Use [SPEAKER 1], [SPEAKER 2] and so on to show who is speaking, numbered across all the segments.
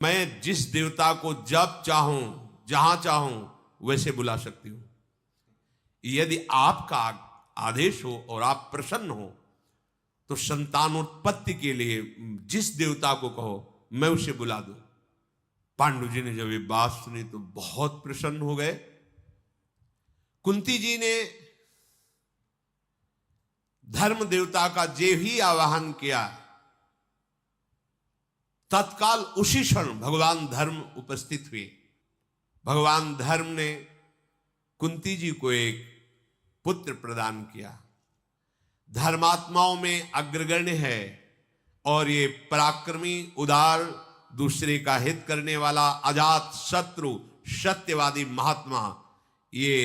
[SPEAKER 1] मैं जिस देवता को जब चाहूं जहां चाहूं वैसे बुला सकती हूं। यदि आपका आदेश हो और आप प्रसन्न हो तो संतानोत्पत्ति के लिए जिस देवता को कहो मैं उसे बुला दूं। पांडु जी ने जब ये बात सुनी तो बहुत प्रसन्न हो गए। कुंती जी ने धर्म देवता का जे ही आवाहन किया, तत्काल उसी क्षण भगवान धर्म उपस्थित हुए। भगवान धर्म ने कुंती जी को एक पुत्र प्रदान किया। धर्मात्माओं में अग्रगण्य है और ये पराक्रमी, उदार, दूसरे का हित करने वाला, अजात शत्रु, सत्यवादी महात्मा, ये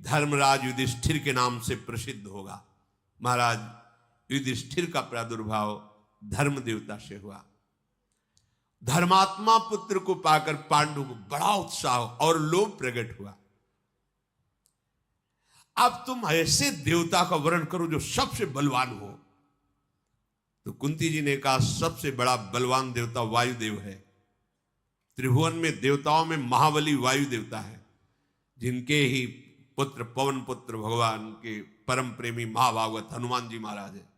[SPEAKER 1] धर्मराज युधिष्ठिर के नाम से प्रसिद्ध होगा। महाराज युधिष्ठिर का प्रादुर्भाव धर्म देवता से हुआ। धर्मात्मा पुत्र को पाकर पांडु को बड़ा उत्साह और लोभ प्रकट हुआ। अब तुम ऐसे देवता का वर्ण करो जो सबसे बलवान हो। तो कुंती जी ने कहा सबसे बड़ा बलवान देवता वायुदेव है। त्रिभुवन में देवताओं में महाबली वायु देवता है, जिनके ही पुत्र पवन पुत्र भगवान के परम प्रेमी महाभागवत हनुमान जी महाराज है।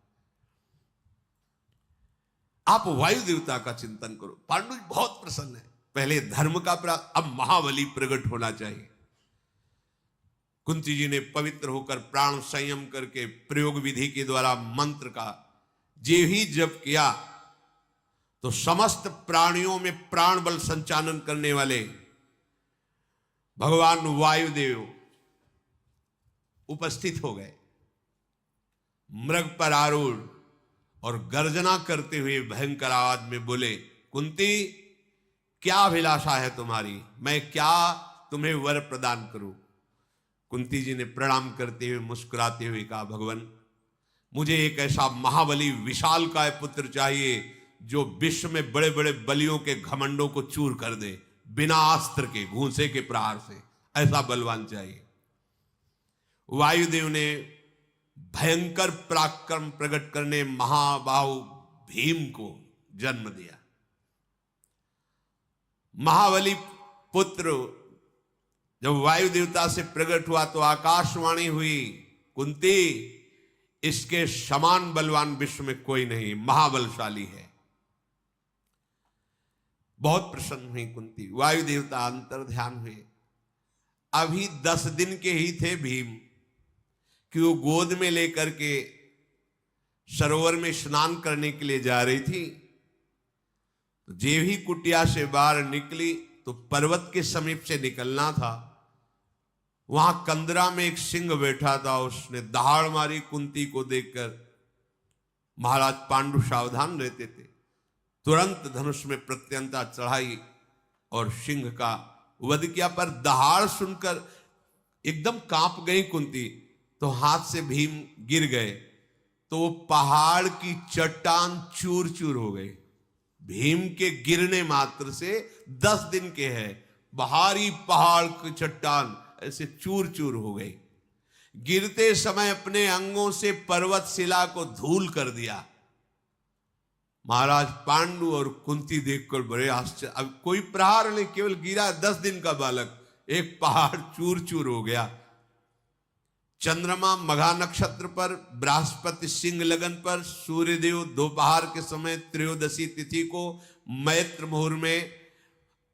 [SPEAKER 1] आप वायु देवता का चिंतन करो। पांडु बहुत प्रसन्न है। पहले धर्म का अब महाबली प्रकट होना चाहिए। कुंती जी ने पवित्र होकर प्राण संयम करके प्रयोग विधि के द्वारा मंत्र का जे ही जप किया तो समस्त प्राणियों में प्राण बल संचालन करने वाले भगवान वायुदेव उपस्थित हो गए। मृग पर आरूढ़ और गर्जना करते हुए भयंकर आवाज में बोले, कुंती क्या अभिलाषा है तुम्हारी? मैं क्या तुम्हें वर प्रदान करूं? कुंती जी ने प्रणाम करते हुए मुस्कुराते हुए कहा, भगवान मुझे एक ऐसा महाबली विशालकाय पुत्र चाहिए जो विश्व में बड़े बड़े बलियों के घमंडों को चूर कर दे, बिना अस्त्र के, घूंसे के प्रहार से। ऐसा बलवान चाहिए। वायुदेव ने भयंकर पराक्रम प्रकट करने महाबाहु भीम को जन्म दिया। महाबली पुत्र जब वायु देवता से प्रकट हुआ तो आकाशवाणी हुई, कुंती इसके समान बलवान विश्व में कोई नहीं, महाबलशाली है। बहुत प्रसन्न हुई कुंती। वायु देवता अंतर ध्यान हुए। अभी 10 दिन के ही थे भीम कि वो गोद में लेकर के सरोवर में स्नान करने के लिए जा रही थी। तो जेव ही कुटिया से बाहर निकली तो पर्वत के समीप से निकलना था। वहां कंदरा में एक सिंह बैठा था। उसने दहाड़ मारी कुंती को देखकर। महाराज पांडु सावधान रहते थे। तुरंत धनुष में प्रत्यंता चढ़ाई और सिंह का वध किया। पर दहाड़ सुनकर एकदम कांप गई कुंती, तो हाथ से भीम गिर गए तो वो पहाड़ की चट्टान चूर चूर हो गई। भीम के गिरने मात्र से 10 दिन के है, भारी पहाड़ की चट्टान ऐसे चूर चूर हो गई। गिरते समय अपने अंगों से पर्वत शिला को धूल कर दिया। महाराज पांडु और कुंती देखकर बड़े आश्चर्य। अब कोई प्रहार नहीं, केवल गिरा 10 दिन का बालक, एक पहाड़ चूर चूर हो गया। चंद्रमा मघा नक्षत्र पर, बृहस्पति सिंह लगन पर, सूर्यदेव दोपहर के समय त्रयोदशी तिथि को मैत्र मुहूर्त में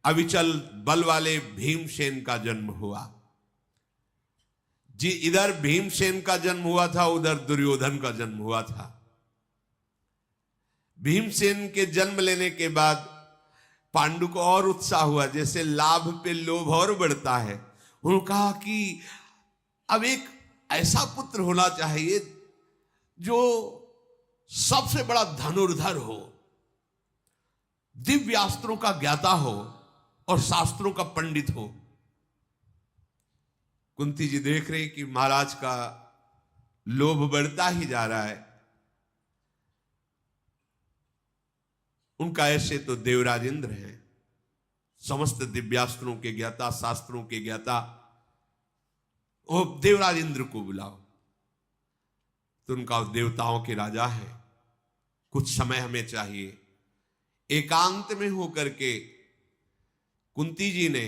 [SPEAKER 1] अविचल बल वाले भीमसेन का जन्म हुआ। जी इधर भीमसेन का जन्म हुआ था, उधर दुर्योधन का जन्म हुआ था। भीमसेन के जन्म लेने के बाद पांडु को और उत्साह हुआ, जैसे लाभ पे लोभ और बढ़ता है। उन्होंने कहा कि अब एक ऐसा पुत्र होना चाहिए जो सबसे बड़ा धनुर्धर हो, दिव्यास्त्रों का ज्ञाता हो और शास्त्रों का पंडित हो। कुंती जी देख रही कि महाराज का लोभ बढ़ता ही जा रहा है। उनका ऐसे तो देवराज इंद्र हैं, समस्त दिव्यास्त्रों के ज्ञाता, शास्त्रों के ज्ञाता। वो देवराज इंद्र को बुलाओ। तो उनका देवताओं के राजा है, कुछ समय हमें चाहिए, एकांत में होकर के कुंती जी ने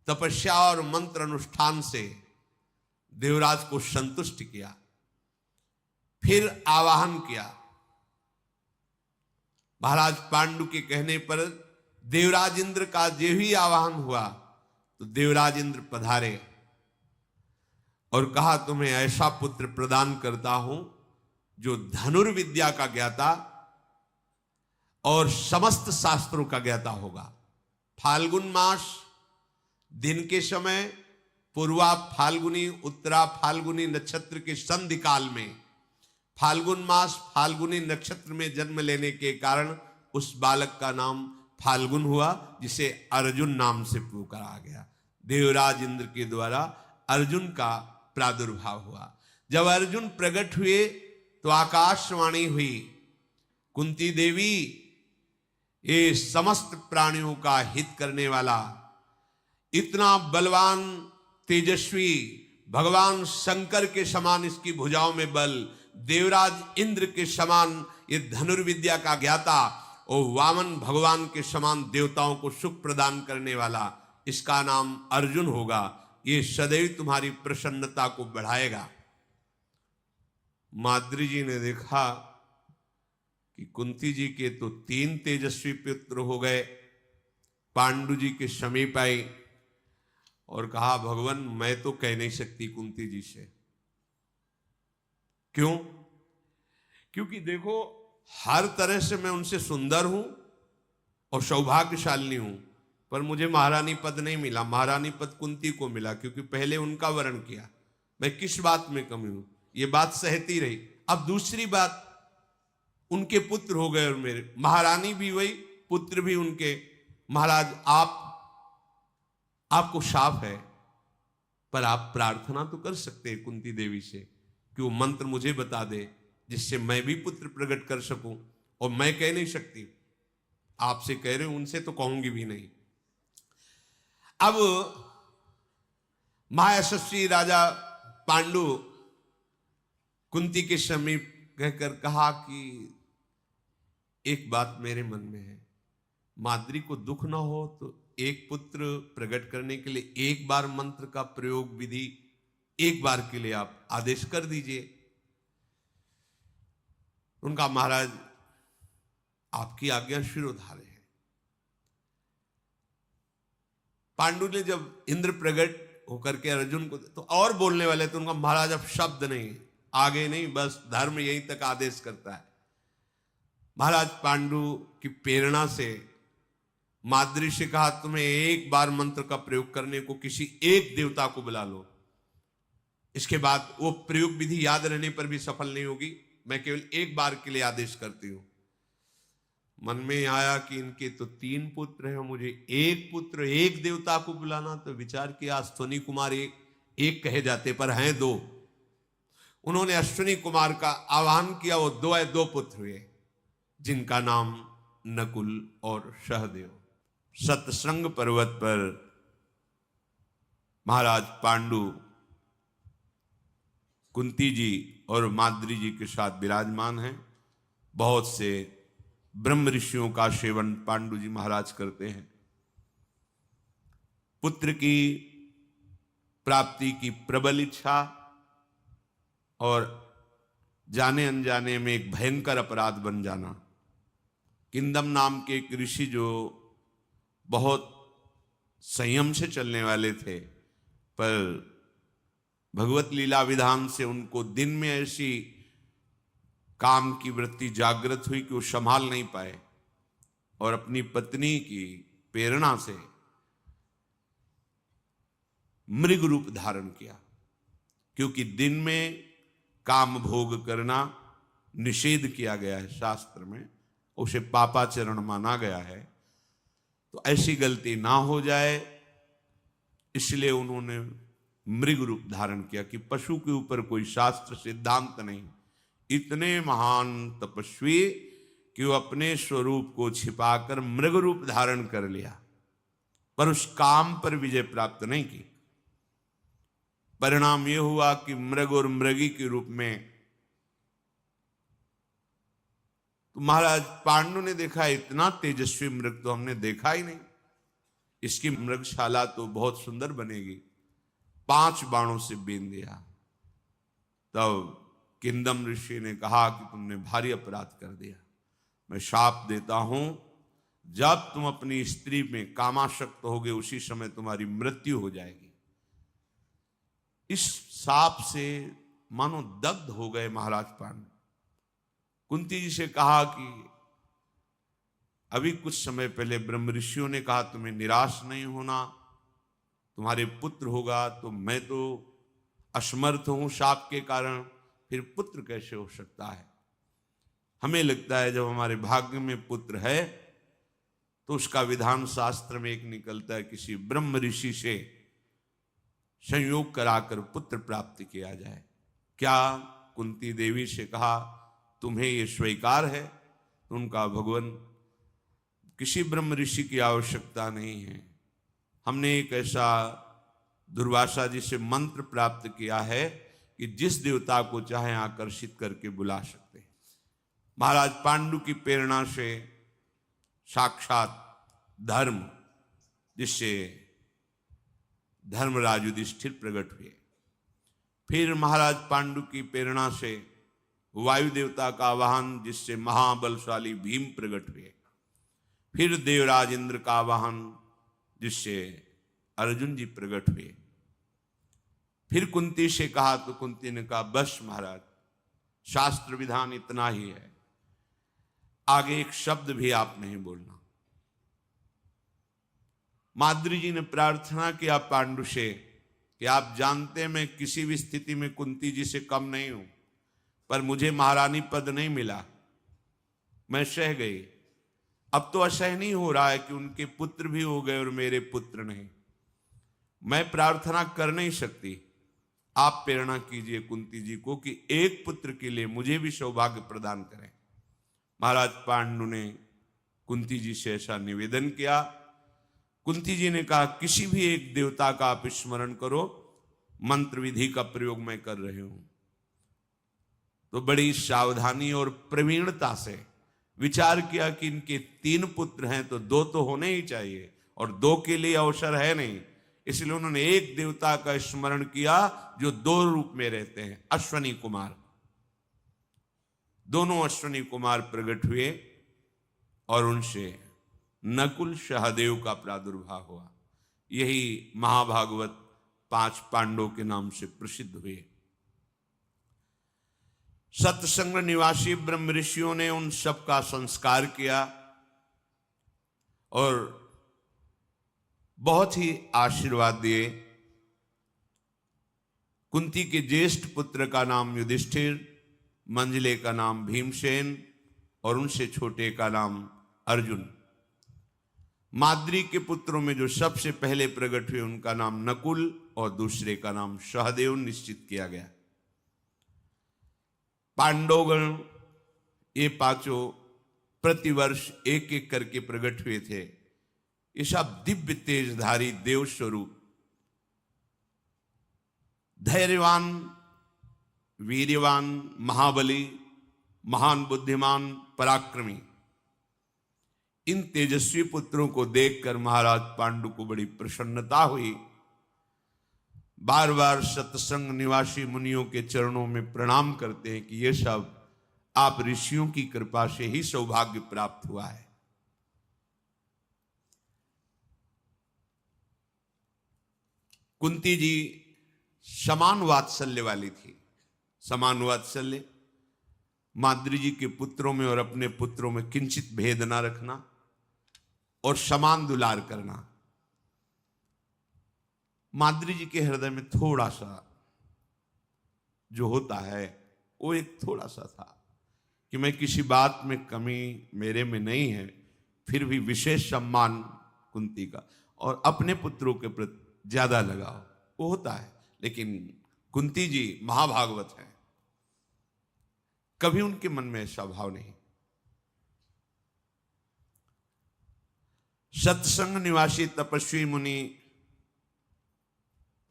[SPEAKER 1] तपस्या और मंत्र अनुष्ठान से देवराज को संतुष्ट किया, फिर आवाहन किया। महाराज पांडु के कहने पर देवराज इंद्र का जो ही आवाहन हुआ तो देवराज इंद्र पधारे और कहा, तुम्हें ऐसा पुत्र प्रदान करता हूं जो धनुर्विद्या का ज्ञाता और समस्त शास्त्रों का ज्ञाता होगा। फाल्गुन मास दिन के समय पूर्वा फाल्गुनी उत्तरा फाल्गुनी नक्षत्र के संधि काल में फाल्गुन मास फाल्गुनी नक्षत्र में जन्म लेने के कारण उस बालक का नाम फाल्गुन हुआ, जिसे अर्जुन नाम से पुकारा गया। देवराज इंद्र के द्वारा अर्जुन का प्रादुर्भाव हुआ। जब अर्जुन प्रकट हुए तो आकाशवाणी हुई, कुंती देवी, ये समस्त प्राणियों का हित करने वाला, इतना बलवान तेजस्वी, भगवान शंकर के समान इसकी भुजाओं में बल, देवराज इंद्र के समान ये धनुर्विद्या का ज्ञाता और वामन भगवान के समान देवताओं को सुख प्रदान करने वाला, इसका नाम अर्जुन होगा। ये सदैव तुम्हारी प्रसन्नता को बढ़ाएगा। माद्री जी ने देखा कि कुंती जी के तो 3 तेजस्वी पुत्र हो गए, पांडु जी के समीप आई और कहा, भगवान मैं तो कह नहीं सकती कुंती जी से। क्यों? क्योंकि देखो हर तरह से मैं उनसे सुंदर हूं और सौभाग्यशाली हूं, पर मुझे महारानी पद नहीं मिला। महारानी पद कुंती को मिला क्योंकि पहले उनका वर्ण किया। मैं किस बात में कमी हूं, ये बात सहती रही। अब दूसरी बात, उनके पुत्र हो गए और मेरे, महारानी भी वही, पुत्र भी उनके। महाराज आपको शाप है, पर आप प्रार्थना तो कर सकते हैं कुंती देवी से कि वो मंत्र मुझे बता दे जिससे मैं भी पुत्र प्रकट कर सकूं। और मैं कह नहीं सकती, आपसे कह रहे हूं, उनसे तो कहूंगी भी नहीं। अब महायशस्वी राजा पांडु कुंती के समीप कहकर कहा कि एक बात मेरे मन में है, माद्री को दुख ना हो तो एक पुत्र प्रकट करने के लिए एक बार मंत्र का प्रयोग विधि एक बार के लिए आप आदेश कर दीजिए। उनका, महाराज आपकी आज्ञा शिरोधार्य है। पांडु ने जब इंद्र प्रकट होकर के अर्जुन को तो और बोलने वाले तो उनका, महाराज अब शब्द नहीं, आगे नहीं, बस धर्म यहीं तक आदेश करता है। महाराज पांडु की प्रेरणा से माद्री से कहा, तुम्हें एक बार मंत्र का प्रयोग करने को किसी एक देवता को बुला लो, इसके बाद वो प्रयोग विधि याद रहने पर भी सफल नहीं होगी, मैं केवल एक बार के लिए आदेश करती हूं। मन में आया कि इनके तो 3 पुत्र हैं, मुझे एक पुत्र एक देवता को बुलाना, तो विचार किया अश्विनी कुमार एक कहे जाते पर हैं 2। उन्होंने अश्विनी कुमार का आह्वान किया, वो 2 पुत्र हुए जिनका नाम नकुल और सहदेव। सतसंग पर्वत पर महाराज पांडु कुंती जी और माद्री जी के साथ विराजमान हैं। बहुत से ब्रह्म ऋषियों का सेवन पांडु जी महाराज करते हैं। पुत्र की प्राप्ति की प्रबल इच्छा और जाने अनजाने में एक भयंकर अपराध बन जाना। किंदम नाम के एक ऋषि जो बहुत संयम से चलने वाले थे, पर भगवत लीला विधान से उनको दिन में ऐसी काम की वृत्ति जागृत हुई कि वो संभाल नहीं पाए और अपनी पत्नी की प्रेरणा से मृग रूप धारण किया। क्योंकि दिन में काम भोग करना निषेध किया गया है शास्त्र में, उसे पापाचरण माना गया है, तो ऐसी गलती ना हो जाए इसलिए उन्होंने मृग रूप धारण किया कि पशु के ऊपर कोई शास्त्र सिद्धांत नहीं। इतने महान तपस्वी कि वो अपने स्वरूप को छिपाकर मृग रूप धारण कर लिया, पर उस काम पर विजय प्राप्त नहीं की। परिणाम यह हुआ कि मृग और मृगी के रूप में, तो महाराज पांडु ने देखा इतना तेजस्वी मृग तो हमने देखा ही नहीं। इसकी मृगशाला तो बहुत सुंदर बनेगी। 5 बाणों से बीन दिया। तब किंदम ऋषि ने कहा कि तुमने भारी अपराध कर दिया, मैं शाप देता हूं, जब तुम अपनी स्त्री में कामासक्त होगे उसी समय तुम्हारी मृत्यु हो जाएगी। इस शाप से मानो दग्ध हो गए महाराज पांडु। कुंती जी से कहा कि अभी कुछ समय पहले ब्रह्म ऋषियों ने कहा तुम्हें निराश नहीं होना, तुम्हारे पुत्र होगा, तो मैं तो असमर्थ हूं शाप के कारण, फिर पुत्र कैसे हो सकता है। हमें लगता है जब हमारे भाग्य में पुत्र है तो उसका विधान शास्त्र में एक निकलता है, किसी ब्रह्म ऋषि से संयोग कराकर पुत्र प्राप्त किया जाए। क्या कुंती देवी से कहा तुम्हें यह स्वीकार है? तो उनका भगवान किसी ब्रह्म ऋषि की आवश्यकता नहीं है, हमने एक ऐसा दुर्वासा जी से मंत्र प्राप्त किया है कि जिस देवता को चाहे आकर्षित करके बुला सकते हैं। महाराज पांडु की प्रेरणा से साक्षात धर्म, जिससे धर्मराज युधिष्ठिर प्रकट हुए। फिर महाराज पांडु की प्रेरणा से वायु देवता का वाहन, जिससे महाबलशाली भीम प्रकट हुए। फिर देवराज इंद्र का वाहन, जिससे अर्जुन जी प्रकट हुए। फिर कुंती से कहा तो कुंती ने कहा बस महाराज, शास्त्र विधान इतना ही है, आगे एक शब्द भी आप नहीं बोलना। माद्री जी ने प्रार्थना किया पांडु से कि आप जानते हैं मैं किसी भी स्थिति में कुंती जी से कम नहीं हूं, पर मुझे महारानी पद नहीं मिला, मैं सह गई। अब तो असह नहीं हो रहा है कि उनके पुत्र भी हो गए और मेरे पुत्र नहीं। मैं प्रार्थना कर नहीं सकती, आप प्रेरणा कीजिए कुंती जी को कि एक पुत्र के लिए मुझे भी सौभाग्य प्रदान करें। महाराज पांडु ने कुंती जी से ऐसा निवेदन किया। कुंती जी ने कहा किसी भी एक देवता का आप स्मरण करो, मंत्र विधि का प्रयोग मैं कर रही हूं। तो बड़ी सावधानी और प्रवीणता से विचार किया कि इनके 3 पुत्र हैं तो 2 तो होने ही चाहिए, और 2 के लिए अवसर है नहीं, इसलिए उन्होंने एक देवता का स्मरण किया जो 2 रूप में रहते हैं, अश्वनी कुमार। दोनों अश्वनी कुमार प्रकट हुए और उनसे नकुल सहदेव का प्रादुर्भाव हुआ। यही महाभागवत 5 पांडवों के नाम से प्रसिद्ध हुए। सत्संग निवासी ब्रह्म ऋषियों ने उन सब का संस्कार किया और बहुत ही आशीर्वाद दिए। कुंती के ज्येष्ठ पुत्र का नाम युधिष्ठिर, मंझले का नाम भीमसेन और उनसे छोटे का नाम अर्जुन। माद्री के पुत्रों में जो सबसे पहले प्रकट हुए उनका नाम नकुल और दूसरे का नाम सहदेव निश्चित किया गया। पांडवगण ये 5 प्रतिवर्ष एक एक करके प्रकट हुए थे। ये सब दिव्य तेजधारी देव स्वरूप, धैर्यवान, वीर्यवान, महाबली, महान बुद्धिमान, पराक्रमी, इन तेजस्वी पुत्रों को देखकर महाराज पांडु को बड़ी प्रसन्नता हुई। बार बार सत्संग निवासी मुनियों के चरणों में प्रणाम करते हैं कि ये सब आप ऋषियों की कृपा से ही सौभाग्य प्राप्त हुआ है। कुंती जी समान वात्सल्य वाली थी। समान वात्सल्य, माद्री जी के पुत्रों में और अपने पुत्रों में किंचित भेद ना रखना और समान दुलार करना। माद्री जी के हृदय में थोड़ा सा जो होता है वो एक थोड़ा सा था कि मैं किसी बात में कमी मेरे में नहीं है, फिर भी विशेष सम्मान कुंती का और अपने पुत्रों के प्रति ज्यादा लगाव वो होता है। लेकिन कुंती जी महाभागवत है, कभी उनके मन में ऐसा भाव नहीं। सत्संग निवासी तपस्वी मुनि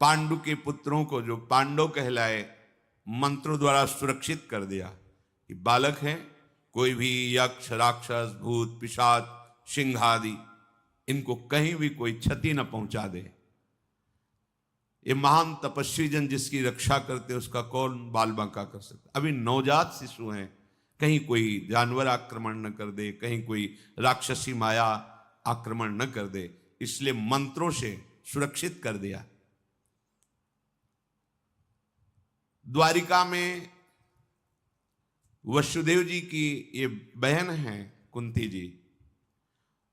[SPEAKER 1] पांडु के पुत्रों को, जो पांडव कहलाए, मंत्रों द्वारा सुरक्षित कर दिया कि बालक हैं, कोई भी यक्ष, राक्षस, भूत, पिशाच, सिंह आदि इनको कहीं भी कोई क्षति न पहुंचा दे। ये महान तपस्वी जन जिसकी रक्षा करते उसका कौन बाल बांका कर सकता। अभी नवजात शिशु हैं, कहीं कोई जानवर आक्रमण न कर दे, कहीं कोई राक्षसी माया आक्रमण न कर दे, इसलिए मंत्रों से सुरक्षित कर दिया। द्वारिका में वसुदेव जी की ये बहन है कुंती जी,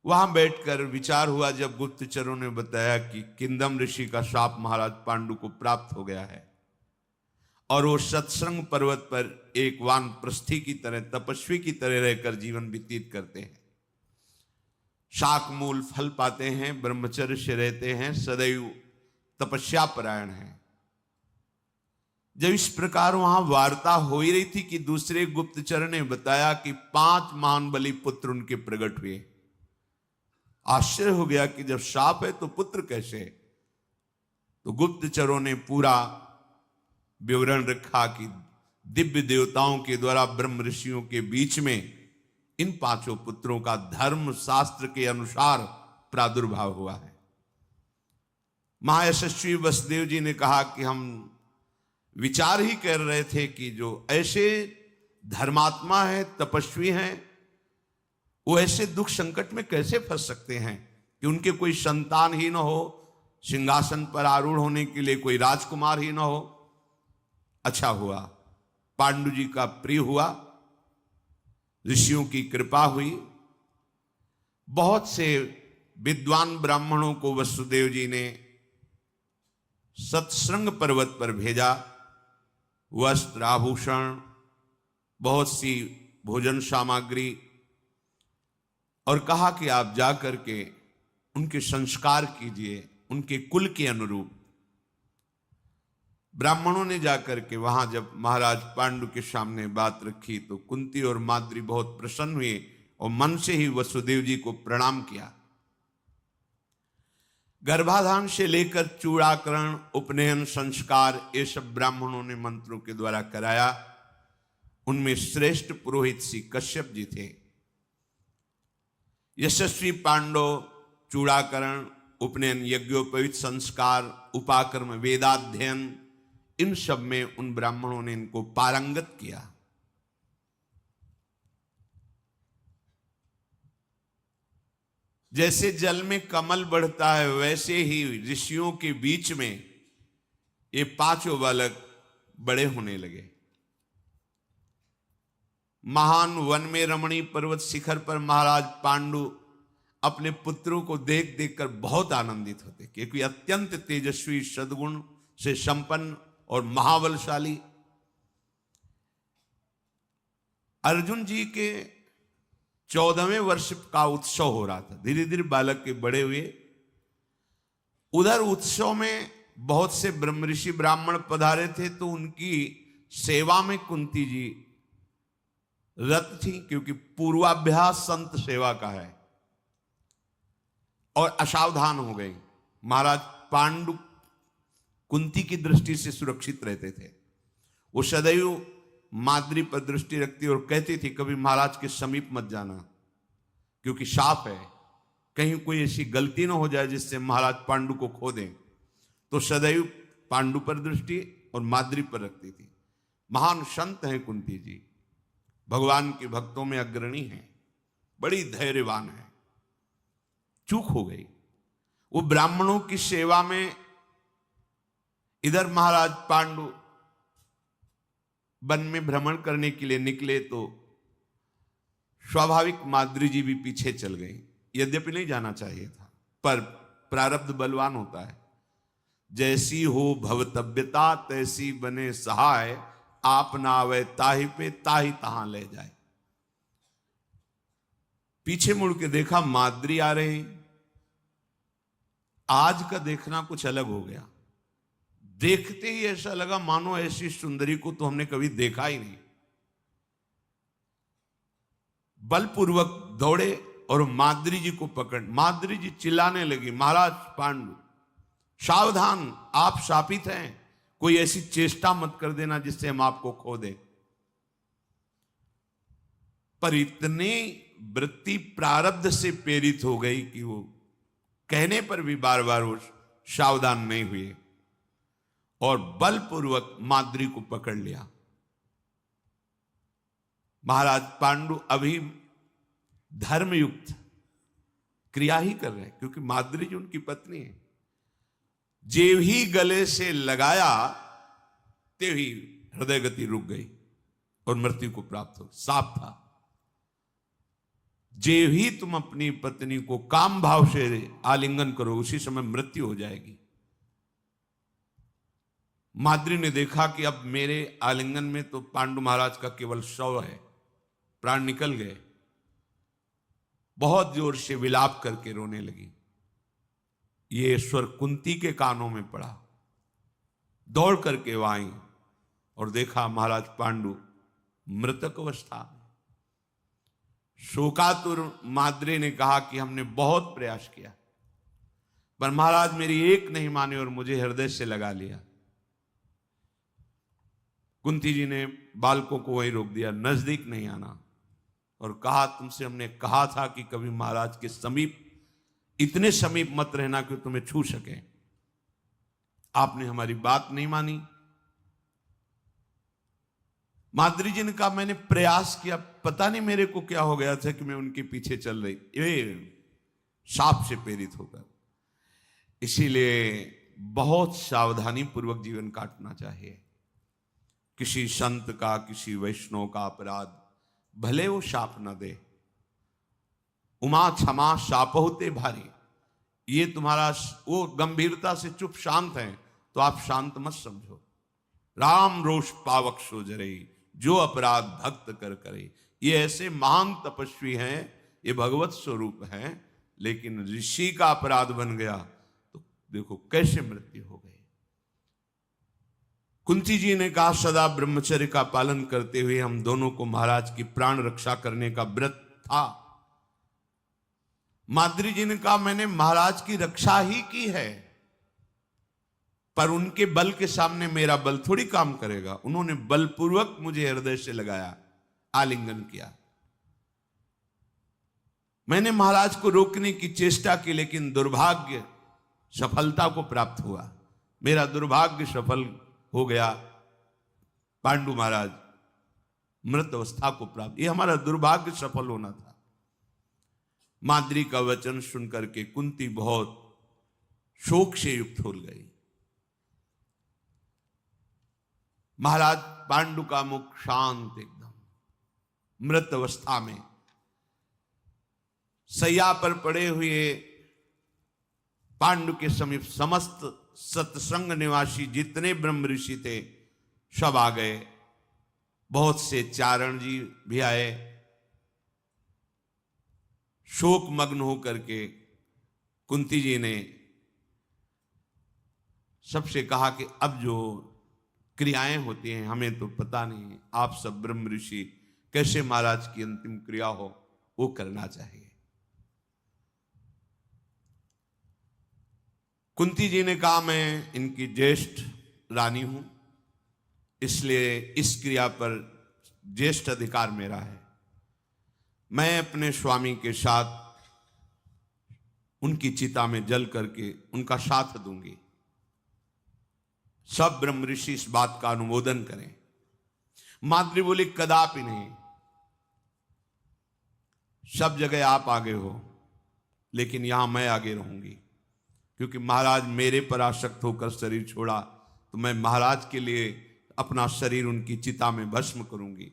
[SPEAKER 1] वहां बैठकर विचार हुआ जब गुप्तचरों ने बताया कि किंदम ऋषि का शाप महाराज पांडु को प्राप्त हो गया है और वो सत्संग पर्वत पर एक वानप्रस्थी की तरह, तपस्वी की तरह रहकर जीवन व्यतीत करते हैं, शाक मूल फल पाते हैं, ब्रह्मचर्य से रहते हैं, सदैव तपस्या परायण हैं। जब इस प्रकार वहां वार्ता हो ही रही थी कि दूसरे गुप्तचर ने बताया कि 5 महान बलि पुत्र उनके प्रकट हुए। आश्चर्य हो गया कि जब शाप है तो पुत्र कैसे? तो गुप्तचरों ने पूरा विवरण रखा कि दिव्य देवताओं के द्वारा ब्रह्म ऋषियों के बीच में इन 5 पुत्रों का धर्म शास्त्र के अनुसार प्रादुर्भाव हुआ है। महायशस्वी वसुदेव जी ने कहा कि हम विचार ही कर रहे थे कि जो ऐसे धर्मात्मा है, तपस्वी हैं, वो ऐसे दुख संकट में कैसे फंस सकते हैं कि उनके कोई संतान ही ना हो, सिंहासन पर आरूढ़ होने के लिए कोई राजकुमार ही ना हो। अच्छा हुआ पांडु जी का प्रिय हुआ, ऋषियों की कृपा हुई, बहुत से विद्वान ब्राह्मणों को वसुदेव जी ने सत्संग पर्वत पर भेजा, वस्त्र आभूषण, बहुत सी भोजन सामग्री, और कहा कि आप जाकर के उनके संस्कार कीजिए उनके कुल के अनुरूप। ब्राह्मणों ने जाकर के वहां जब महाराज पांडु के सामने बात रखी तो कुंती और माद्री बहुत प्रसन्न हुए और मन से ही वसुदेव जी को प्रणाम किया। गर्भाधान से लेकर चूड़ाकरण, उपनयन संस्कार, ये सब ब्राह्मणों ने मंत्रों के द्वारा कराया। उनमें श्रेष्ठ पुरोहित श्री कश्यप जी थे। यशस्वी पांडव चूड़ाकरण, उपनयन, यज्ञोपवीत संस्कार, उपाकर्म, वेदाध्ययन, इन सब में उन ब्राह्मणों ने इनको पारंगत किया। जैसे जल में कमल बढ़ता है वैसे ही ऋषियों के बीच में ये 5 बालक बड़े होने लगे। महान वन में रमणी पर्वत शिखर पर महाराज पांडु अपने पुत्रों को देख देखकर बहुत आनंदित होते, क्योंकि अत्यंत तेजस्वी, सद्गुण से संपन्न और महाबलशाली। अर्जुन जी के 14वें वर्ष का उत्सव हो रहा था, धीरे धीरे बालक के बड़े हुए। उधर उत्सव में बहुत से ब्रह्म ऋषि ब्राह्मण पधारे थे, तो उनकी सेवा में कुंती जी रत थी, क्योंकि पूर्वाभ्यास संत सेवा का है, और असावधान हो गई। महाराज पांडु कुंती की दृष्टि से सुरक्षित रहते थे। वो सदैव माद्री पर दृष्टि रखती और कहती थी कभी महाराज के समीप मत जाना, क्योंकि शाप है, कहीं कोई ऐसी गलती ना हो जाए जिससे महाराज पांडु को खो दें। तो सदैव पांडु पर दृष्टि और माद्री पर रखती थी। महान संत हैं कुंती जी, भगवान के भक्तों में अग्रणी हैं, बड़ी धैर्यवान है। चूक हो गई, वो ब्राह्मणों की सेवा में इधर महाराज पांडु वन में भ्रमण करने के लिए निकले तो स्वाभाविक माद्री जी भी पीछे चल गई। यद्यपि नहीं जाना चाहिए था, पर प्रारब्ध बलवान होता है। जैसी हो भवतव्यता तैसी बने सहाय, आप ना आवे ताही पे ताही तहां ले जाए। पीछे मुड़ के देखा माद्री आ रही। आज का देखना कुछ अलग हो गया। देखते ही ऐसा लगा मानो ऐसी सुंदरी को तो हमने कभी देखा ही नहीं। बलपूर्वक दौड़े और माद्री जी को पकड़, माद्री जी चिल्लाने लगी, महाराज पांडु सावधान, आप शापित हैं, कोई ऐसी चेष्टा मत कर देना जिससे हम आपको खो दें। पर इतनी वृत्ति प्रारब्ध से प्रेरित हो गई कि वो कहने पर भी बार बार वो सावधान नहीं हुए और बलपूर्वक माद्री को पकड़ लिया। महाराज पांडु अभी धर्मयुक्त क्रिया ही कर रहे हैं, क्योंकि माद्री जी उनकी पत्नी है। जेव ही गले से लगाया ते ही हृदय गति रुक गई और मृत्यु को प्राप्त हो। साफ था, जेव ही तुम अपनी पत्नी को काम भाव से आलिंगन करो उसी समय मृत्यु हो जाएगी। माद्री ने देखा कि अब मेरे आलिंगन में तो पांडु महाराज का केवल शव है, प्राण निकल गए। बहुत जोर से विलाप करके रोने लगी। ये स्वर कुंती के कानों में पड़ा। दौड़ करके वहां आई और देखा महाराज पांडु मृतक अवस्था में। शोकातुर माद्री ने कहा कि हमने बहुत प्रयास किया, पर महाराज मेरी एक नहीं माने और मुझे हृदय से लगा लिया। कुंती जी ने बालकों को वहीं रोक दिया, नजदीक नहीं आना, और कहा तुमसे हमने कहा था कि कभी महाराज के समीप, इतने समीप मत रहना कि तुम्हें छू सके। आपने हमारी बात नहीं मानी। माद्री जी ने कहा मैंने प्रयास किया, पता नहीं मेरे को क्या हो गया था कि मैं उनके पीछे चल रही, ये शाप से प्रेरित होकर। इसीलिए बहुत सावधानी पूर्वक जीवन काटना चाहिए। किसी संत का, किसी वैष्णव का अपराध भले वो शाप न दे, उमा क्षमा शाप होते भारी, ये तुम्हारा वो गंभीरता से चुप शांत है तो आप शांत मत समझो। राम रोष पावक सो जरे, जो अपराध भक्त कर करे। ये ऐसे महान तपस्वी हैं, ये भगवत स्वरूप हैं, लेकिन ऋषि का अपराध बन गया तो देखो कैसे मृत्यु हो गई। कुंती जी ने कहा सदा ब्रह्मचर्य का पालन करते हुए हम दोनों को महाराज की प्राण रक्षा करने का व्रत था। माद्री जी ने कहा मैंने महाराज की रक्षा ही की है, पर उनके बल के सामने मेरा बल थोड़ी काम करेगा। उन्होंने बलपूर्वक मुझे हृदय से लगाया, आलिंगन किया। मैंने महाराज को रोकने की चेष्टा की, लेकिन दुर्भाग्य सफलता को प्राप्त हुआ। मेरा दुर्भाग्य सफल हो गया। पांडु महाराज मृत अवस्था को प्राप्त, ये हमारा दुर्भाग्य सफल होना था। माद्री का वचन सुनकर के कुंती बहुत शोक से युक्त हो गई। महाराज पांडु का मुख शांत एकदम, मृत अवस्था में सैया पर पड़े हुए पांडु के समीप समस्त सत्संग निवासी जितने ब्रह्म ऋषि थे सब आ गए। बहुत से चारण जी भी आए। शोक मग्न होकर के कुंती जी ने सबसे कहा कि अब जो क्रियाएं होती हैं हमें तो पता नहीं, आप सब ब्रह्म ऋषि कैसे महाराज की अंतिम क्रिया हो वो करना चाहिए। कुंती जी ने कहा मैं इनकी ज्येष्ठ रानी हूं, इसलिए इस क्रिया पर ज्येष्ठ अधिकार मेरा है। मैं अपने स्वामी के साथ उनकी चिता में जल करके उनका साथ दूंगी। सब ब्रह्म ऋषि इस बात का अनुमोदन करें। माद्री बोली कदापि नहीं, सब जगह आप आगे हो, लेकिन यहां मैं आगे रहूंगी, क्योंकि महाराज मेरे पर आसक्त होकर शरीर छोड़ा तो मैं महाराज के लिए अपना शरीर उनकी चिता में भस्म करूंगी।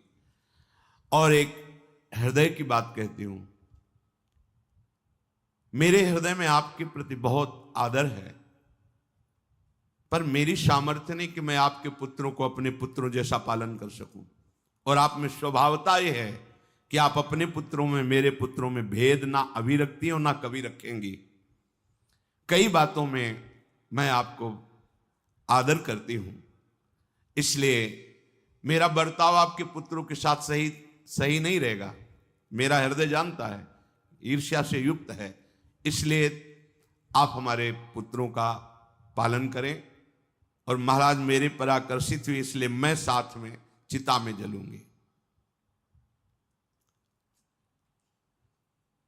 [SPEAKER 1] और एक हृदय की बात कहती हूं, मेरे हृदय में आपके प्रति बहुत आदर है, पर मेरी सामर्थ्य नहीं कि मैं आपके पुत्रों को अपने पुत्रों जैसा पालन कर सकूं। और आप में स्वभावता यह है कि आप अपने पुत्रों में, मेरे पुत्रों में भेद ना अभी रखती हो ना कभी रखेंगी। कई बातों में मैं आपको आदर करती हूं, इसलिए मेरा बर्ताव आपके पुत्रों के साथ सही नहीं रहेगा। मेरा हृदय जानता है, ईर्ष्या से युक्त है, इसलिए आप हमारे पुत्रों का पालन करें। और महाराज मेरे पर आकर्षित हुए, इसलिए मैं साथ में चिता में जलूंगी।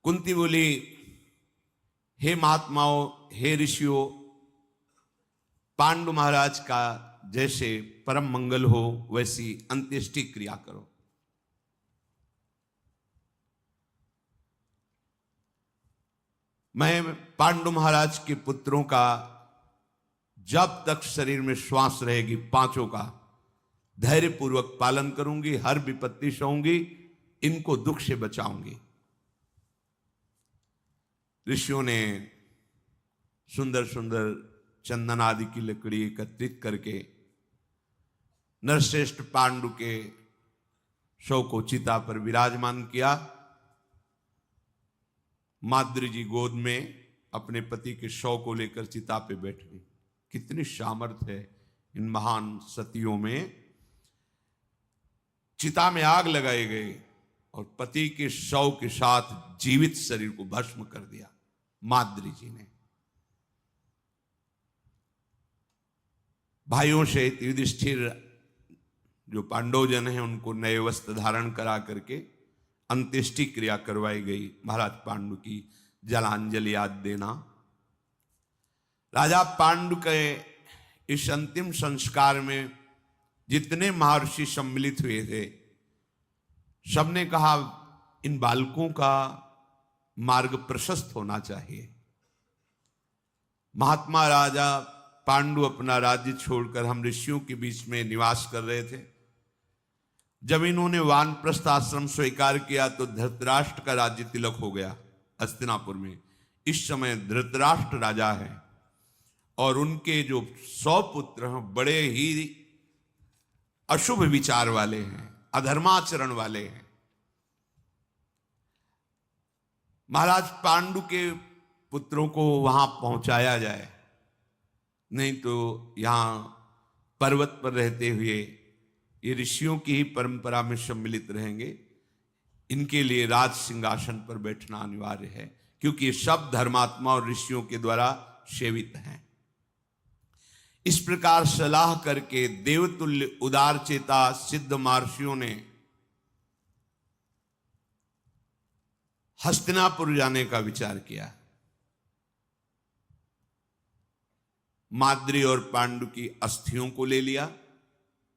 [SPEAKER 1] कुंती बोली हे महात्माओं, हे ऋषियों, पांडु महाराज का जैसे परम मंगल हो वैसी अंत्येष्टि क्रिया करो। मैं पांडु महाराज के पुत्रों का जब तक शरीर में श्वास रहेगी पांचों का धैर्य पूर्वक पालन करूंगी, हर विपत्ति सहूंगी, इनको दुख से बचाऊंगी। ऋषियों ने सुंदर सुंदर चंदन आदि की लकड़ी एकत्रित करके नरश्रेष्ठ पांडु के शव को चिता पर विराजमान किया। माद्री जी गोद में अपने पति के शव को लेकर चिता पे बैठ गई। कितनी सामर्थ्य है इन महान सतियों में। चिता में आग लगाई गई और पति के शव के साथ जीवित शरीर को भस्म कर दिया माद्री जी ने। भाइयों से युधिष्ठिर जो पांडवजन हैं उनको नए वस्त्र धारण करा करके अंत्येष्टि क्रिया करवाई गई। महाराज पांडु की जलांजलि याद देना। राजा पांडु के इस अंतिम संस्कार में जितने महर्षि सम्मिलित हुए थे, सबने कहा इन बालकों का मार्ग प्रशस्त होना चाहिए। महात्मा राजा पांडु अपना राज्य छोड़कर हम ऋषियों के बीच में निवास कर रहे थे। जब इन्होंने वानप्रस्थ आश्रम स्वीकार किया तो धृतराष्ट्र का राज्य तिलक हो गया हस्तिनापुर में। इस समय धृतराष्ट्र राजा है और उनके जो 100 पुत्र हैं बड़े ही अशुभ विचार वाले हैं, अधर्माचरण वाले हैं। महाराज पांडु के पुत्रों को वहां पहुंचाया जाए, नहीं तो यहां पर्वत पर रहते हुए ये ऋषियों की ही परंपरा में सम्मिलित रहेंगे। इनके लिए राज सिंहासन पर बैठना अनिवार्य है, क्योंकि ये सब धर्मात्मा और ऋषियों के द्वारा सेवित हैं। इस प्रकार सलाह करके देवतुल्य उदार चेता सिद्ध महर्षियों ने हस्तिनापुर जाने का विचार किया। माद्री और पांडु की अस्थियों को ले लिया,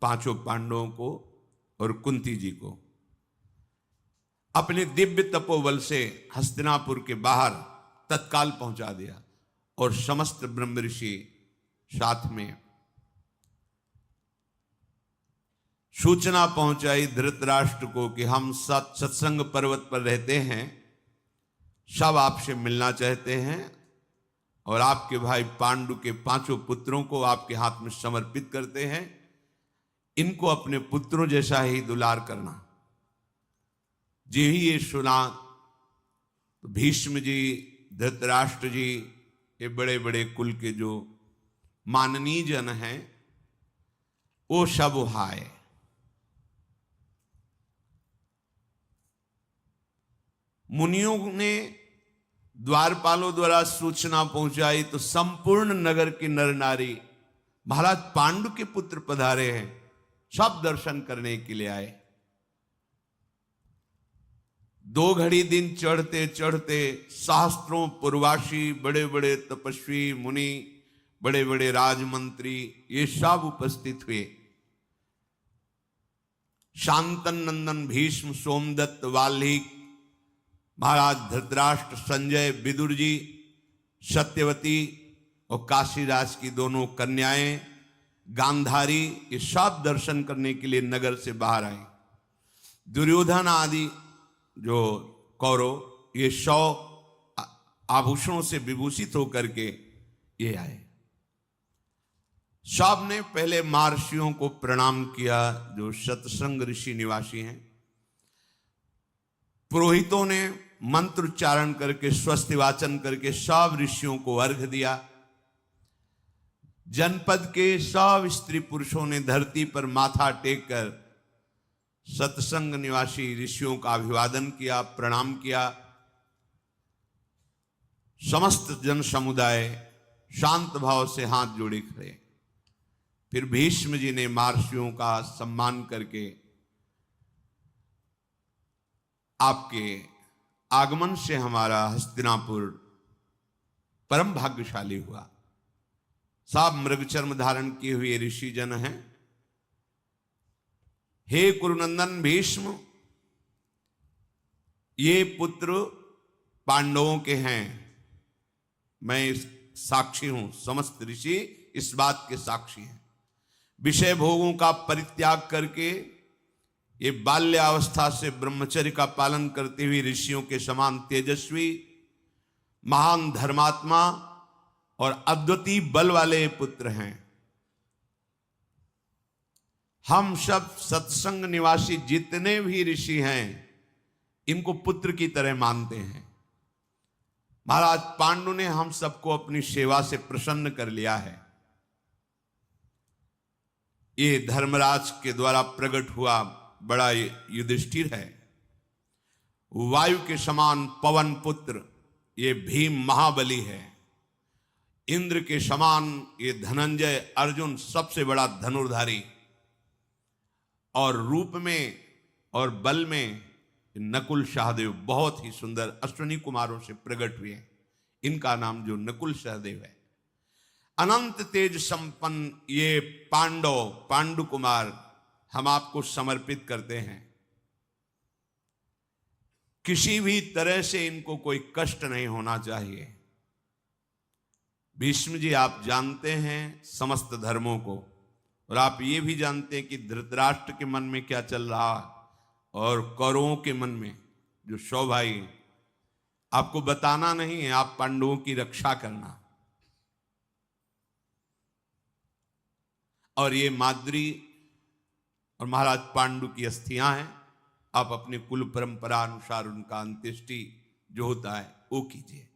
[SPEAKER 1] पांचों पांडवों को और कुंती जी को अपने दिव्य तपोबल से हस्तिनापुर के बाहर तत्काल पहुंचा दिया और समस्त ब्रह्म ऋषि साथ में सूचना पहुंचाई धृतराष्ट्र को कि हम सत्संग पर्वत पर रहते हैं, सब आपसे मिलना चाहते हैं और आपके भाई पांडु के पांचों पुत्रों को आपके हाथ में समर्पित करते हैं। इनको अपने पुत्रों जैसा ही दुलार करना। जी ही ये सुना तो भीष्म जी, धृतराष्ट्र जी, ये बड़े बड़े कुल के जो माननीय जन हैं वो सब हाय। मुनियों ने द्वारपालों द्वारा सूचना पहुंचाई तो संपूर्ण नगर के नर नारी महाराज पांडु के पुत्र पधारे हैं, सब दर्शन करने के लिए आए। 2 घड़ी दिन चढ़ते चढ़ते शास्त्रों पूर्वासी बड़े बड़े तपस्वी मुनि, बड़े बड़े राजमंत्री, ये सब उपस्थित हुए। शांतन नंदन भीष्म, सोमदत्त, वाल्मीकि, महाराज धृतराष्ट्र, संजय, विदुर जी, सत्यवती और काशीराज की दोनों कन्याएं, गांधारी, ये सब दर्शन करने के लिए नगर से बाहर आए। दुर्योधन आदि जो कौरव ये 100 आभूषणों से विभूषित होकर के ये आए। सब ने पहले महर्षियों को प्रणाम किया जो सत्संग ऋषि निवासी हैं। पुरोहितों ने मंत्र उच्चारण करके स्वस्ति वाचन करके सब ऋषियों को अर्घ्य दिया। जनपद के सब स्त्री पुरुषों ने धरती पर माथा टेक कर सत्संग निवासी ऋषियों का अभिवादन किया, प्रणाम किया। समस्त जन समुदाय शांत भाव से हाथ जोड़े खड़े। फिर भीष्म जी ने महर्षियों का सम्मान करके आपके आगमन से हमारा हस्तिनापुर परम भाग्यशाली हुआ। सब मृग चर्म धारण किए हुए ऋषि जन हैं। हे कुरुनंदन भीष्म, ये पुत्र पांडवों के हैं। मैं साक्षी हूं, समस्त ऋषि इस बात के साक्षी हैं। विषय भोगों का परित्याग करके ये बाल्यावस्था से ब्रह्मचर्य का पालन करते हुए ऋषियों के समान तेजस्वी, महान धर्मात्मा और अद्वितीय बल वाले पुत्र हैं। हम सब सत्संग निवासी जितने भी ऋषि हैं, इनको पुत्र की तरह मानते हैं। महाराज पांडु ने हम सबको अपनी सेवा से प्रसन्न कर लिया है। ये धर्मराज के द्वारा प्रकट हुआ बड़ा युधिष्ठिर है। वायु के समान पवन पुत्र ये भीम महाबली है। इंद्र के समान ये धनंजय अर्जुन सबसे बड़ा धनुर्धारी, और रूप में और बल में नकुल सहदेव बहुत ही सुंदर अश्विनी कुमारों से प्रकट हुए हैं। इनका नाम जो नकुल सहदेव है। अनंत तेज संपन्न ये पांडु कुमार हम आपको समर्पित करते हैं। किसी भी तरह से इनको कोई कष्ट नहीं होना चाहिए। भीष्म जी, आप जानते हैं समस्त धर्मों को, और आप ये भी जानते हैं कि धृतराष्ट्र के मन में क्या चल रहा है और कौरवों के मन में। जो 100 भाई, आपको बताना नहीं है, आप पांडवों की रक्षा करना। और ये माद्री और महाराज पांडु की अस्थियां हैं। आप अपने कुल परंपरा अनुसार उनका अंत्येष्टि जो होता है वो कीजिए।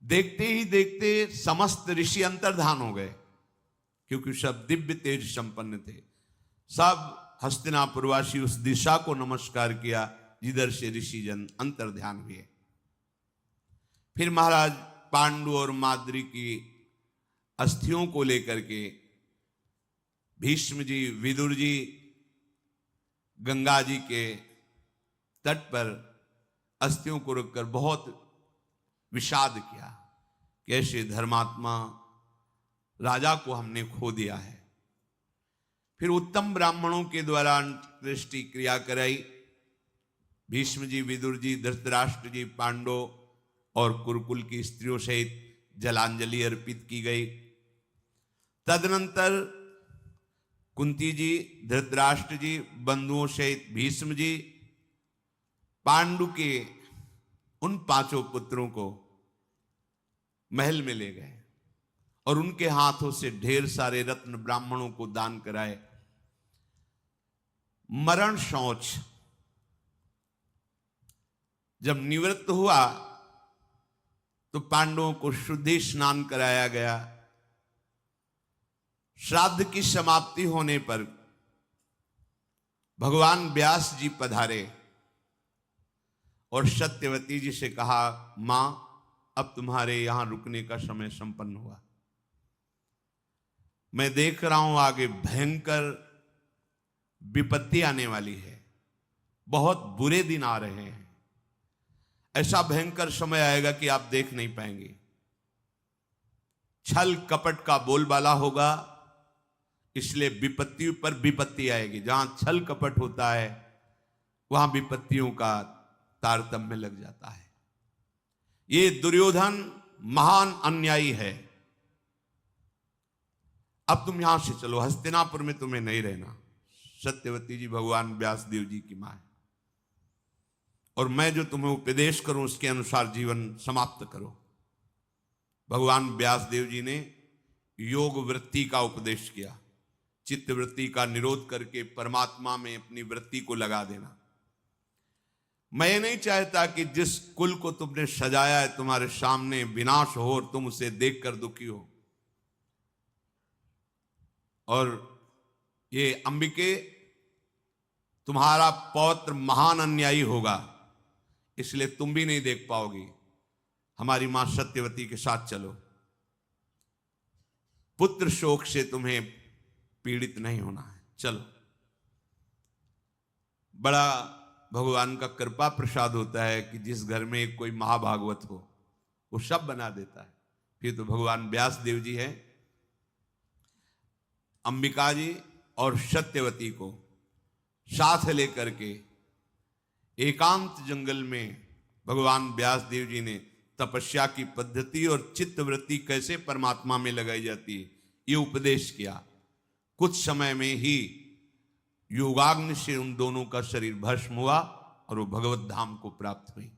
[SPEAKER 1] देखते ही देखते समस्त ऋषि अंतर्धान हो गए, क्योंकि सब दिव्य तेज संपन्न थे। सब हस्तिनापुरवासी उस दिशा को नमस्कार किया जिधर से ऋषि जन अंतर्ध्यान हुए। फिर महाराज पांडु और माद्री की अस्थियों को लेकर के भीष्म जी, विदुर जी गंगा जी के तट पर अस्थियों को रखकर बहुत विषाद किया कि ऐसे धर्मात्मा राजा को हमने खो दिया है। फिर उत्तम ब्राह्मणों के द्वारा अंत्येष्टि क्रिया कराई। भीष्म जी, विदुर जी, धृतराष्ट्र जी, पांडव और कुरुकुल की स्त्रियों सहित जलांजलि अर्पित की गई। तदनंतर कुंती जी, धृतराष्ट्र जी, बंधुओं सहित भीष्म जी पांडु के उन 5 पुत्रों को महल में ले गए और उनके हाथों से ढेर सारे रत्न ब्राह्मणों को दान कराए। मरण शौच जब निवृत्त हुआ तो पांडवों को शुद्धि स्नान कराया गया। श्राद्ध की समाप्ति होने पर भगवान व्यास जी पधारे और सत्यवती जी से कहा, मां, अब तुम्हारे यहां रुकने का समय संपन्न हुआ। मैं देख रहा हूं आगे भयंकर विपत्ति आने वाली है, बहुत बुरे दिन आ रहे हैं। ऐसा भयंकर समय आएगा कि आप देख नहीं पाएंगे। छल कपट का बोलबाला होगा, इसलिए विपत्ति पर विपत्ति आएगी। जहां छल कपट होता है वहां विपत्तियों का तारतम्य लग जाता है। ये दुर्योधन महान अन्यायी है। अब तुम यहां से चलो, हस्तिनापुर में तुम्हें नहीं रहना। सत्यवती जी भगवान व्यासदेव जी की मां है, और मैं जो तुम्हें उपदेश करूं उसके अनुसार जीवन समाप्त करो। भगवान व्यासदेव जी ने योग वृत्ति का उपदेश किया। चित्त वृत्ति का निरोध करके परमात्मा में अपनी वृत्ति को लगा देना। मैं नहीं चाहता कि जिस कुल को तुमने सजाया है तुम्हारे सामने विनाश हो और तुम उसे देखकर दुखी हो। और ये अंबिके, तुम्हारा पौत्र महान अन्यायी होगा, इसलिए तुम भी नहीं देख पाओगी। हमारी मां सत्यवती के साथ चलो। पुत्र शोक से तुम्हें पीड़ित नहीं होना है, चलो। बड़ा भगवान का कृपा प्रसाद होता है कि जिस घर में एक कोई महाभागवत हो वो सब बना देता है। फिर तो भगवान व्यास देव जी हैं, अंबिका जी और सत्यवती को साथ लेकर के एकांत जंगल में भगवान व्यास देव जी ने तपस्या की पद्धति और चित्तवृत्ति कैसे परमात्मा में लगाई जाती है ये उपदेश किया। कुछ समय में ही योगाग्नि से उन दोनों का शरीर भस्म हुआ और वो भगवत धाम को प्राप्त हुई।